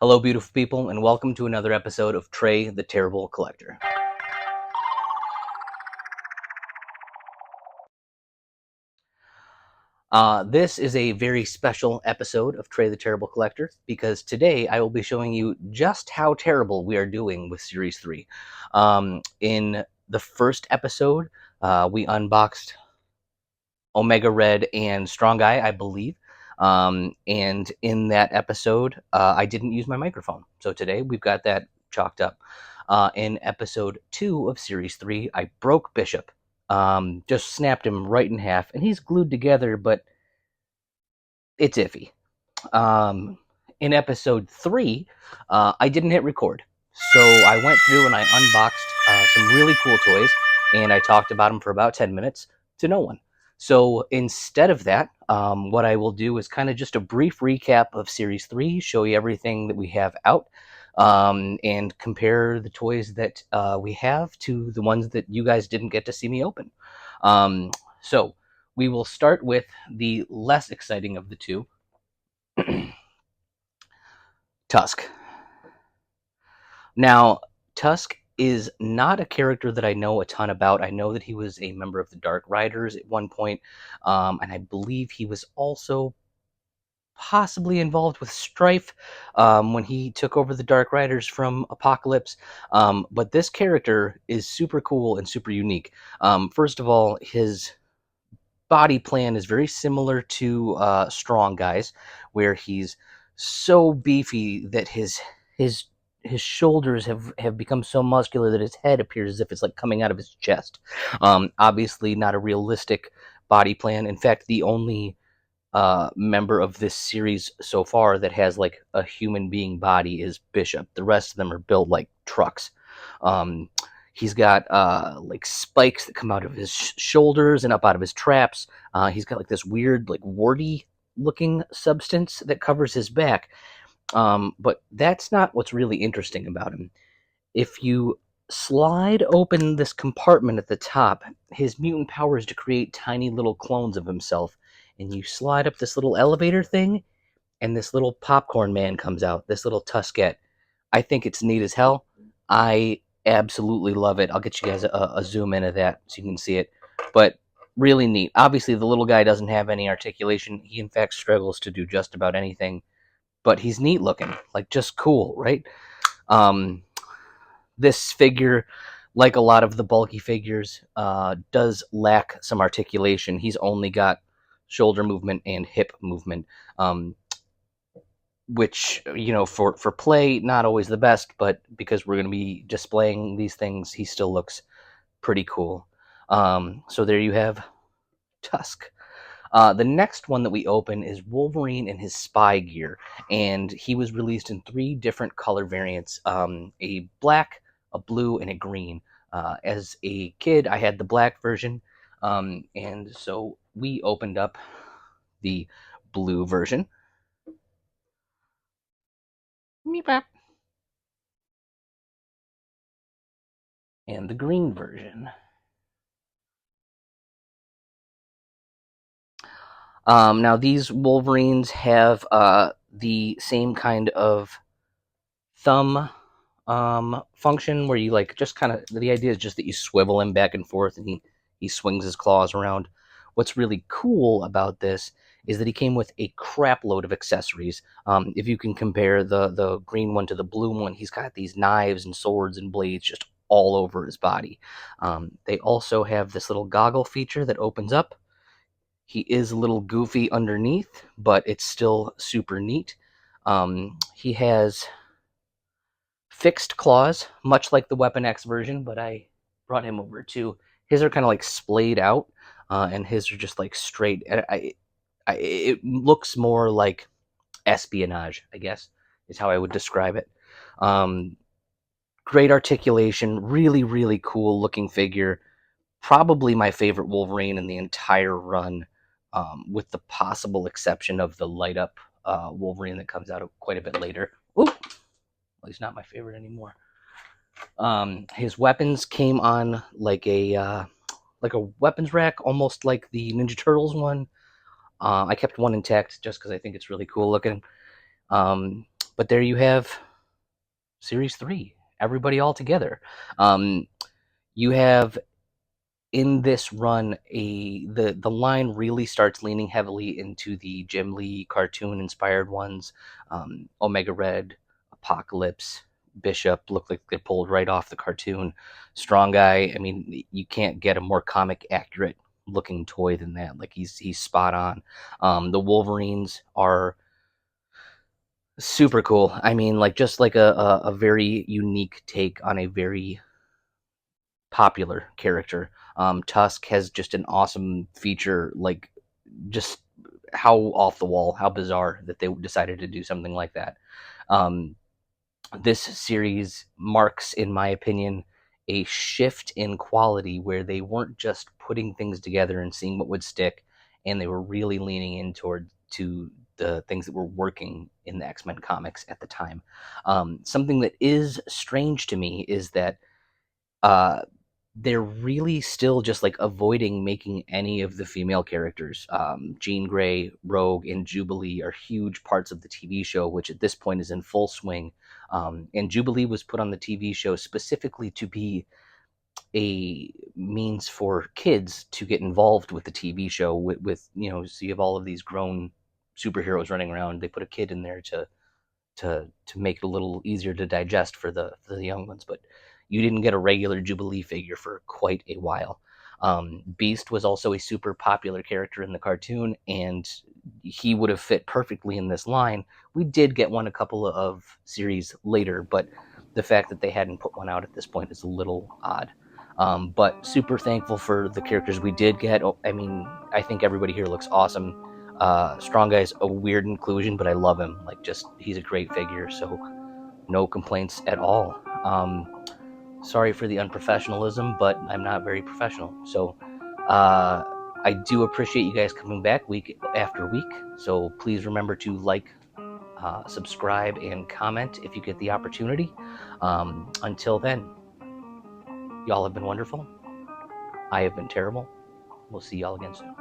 Hello, beautiful people, and welcome to another episode of Trey the Terrible Collector. This is a very special episode of Trey the Terrible Collector because today I will be showing you just how terrible we are doing with Series 3. In the first episode, we unboxed Omega Red and Strong Guy, I believe. And in that episode, I didn't use my microphone. So today we've got that chalked up. In episode 2 of Series 3, I broke Bishop. Just snapped him right in half, and he's glued together, but it's iffy. In episode 3, I didn't hit record. So I went through and I unboxed some really cool toys, and I talked about them for about 10 minutes to no one. So instead of that, what I will do is kind of just a brief recap of Series 3, show you everything that we have out, and compare the toys that we have to the ones that you guys didn't get to see me open. So we will start with the less exciting of the two, Tusk. Now, Tusk is not a character that I know a ton about. I know that he was a member of the Dark Riders at one point, and I believe he was also possibly involved with Strife when he took over the Dark Riders from Apocalypse. But this character is super cool and super unique. First of all, his body plan is very similar to Strong Guy's, where he's so beefy that his shoulders have become so muscular that his head appears as if it's like coming out of his chest. Obviously not a realistic body plan. In fact, the only member of this series so far that has like a human being body is Bishop. The rest of them are built like trucks. He's got like spikes that come out of his shoulders and up out of his traps. He's got like this weird, like warty looking substance that covers his back. But that's not what's really interesting about him. If you slide open this compartment at the top, his mutant power is to create tiny little clones of himself. And you slide up this little elevator thing, and this little popcorn man comes out, this little Tuskette. I think it's neat as hell. I absolutely love it. I'll get you guys a zoom in of that so you can see it. But really neat. Obviously, the little guy doesn't have any articulation. He, in fact, struggles to do just about anything. But he's neat looking. Like, just cool, right? This figure, like a lot of the bulky figures, does lack some articulation. He's only got shoulder movement and hip movement, which, you know, for play, not always the best, but because we're going to be displaying these things, he still looks pretty cool. So there you have Tusk. The next one that we open is Wolverine in his spy gear, and he was released in 3 different color variants, a black, a blue, and a green. As a kid, I had the black version, and so we opened up the blue version. And the green version. Now, these Wolverines have the same kind of thumb function where you like just kind of, the idea is just that you swivel him back and forth and he swings his claws around. What's really cool about this is that he came with a crap load of accessories. If you can compare the green one to the blue one, he's got these knives and swords and blades just all over his body. They also have this little goggle feature that opens up. He is a little goofy underneath, but it's still super neat. He has fixed claws, much like the Weapon X version, but I brought him over too. His are kind of like splayed out, and his are just like straight. It looks more like espionage, I guess, is how I would describe it. Great articulation, really, really cool looking figure. Probably my favorite Wolverine in the entire run, with the possible exception of the light up Wolverine that comes out quite a bit later. Ooh, well, he's not my favorite anymore. His weapons came on like a weapons rack, almost like the Ninja Turtles one. I kept one intact just because I think it's really cool looking. But But there you have Series 3, everybody all together. Um, you have in this run the line really starts leaning heavily into the Jim Lee cartoon inspired ones. Omega Red, Apocalypse, Bishop look like they pulled right off the cartoon. Strong Guy, I mean, you can't get a more comic accurate looking toy than that. Like he's spot on. The Wolverines are super cool. I mean, like just like a very unique take on a very popular character. Tusk has just an awesome feature, like just how off the wall, how bizarre that they decided to do something like that. Um, this series marks, in my opinion, a shift in quality where they weren't just putting things together and seeing what would stick, and they were really leaning in toward to the things that were working in the X-Men comics at the time. Something that is strange to me is that uh, they're really still just like avoiding making any of the female characters. Jean Grey, Rogue, and Jubilee are huge parts of the TV show, which at this point is in full swing. And Jubilee was put on the TV show specifically to be a means for kids to get involved with the TV show. With so you have all of these grown superheroes running around. They put a kid in there to make it a little easier to digest for the young ones. But you didn't get a regular Jubilee figure for quite a while. Beast was also a super popular character in the cartoon, and he would have fit perfectly in this line. We did get one a couple of series later, but the fact that they hadn't put one out at this point is a little odd. But super thankful for the characters we did get. I mean, I think everybody here looks awesome. Strong Guy's a weird inclusion, but I love him. Like, just he's a great figure, so no complaints at all. Sorry for the unprofessionalism, but I'm not very professional. So I do appreciate you guys coming back week after week. So please remember to like, subscribe, and comment if you get the opportunity. Until then, y'all have been wonderful. I have been terrible. We'll see y'all again soon.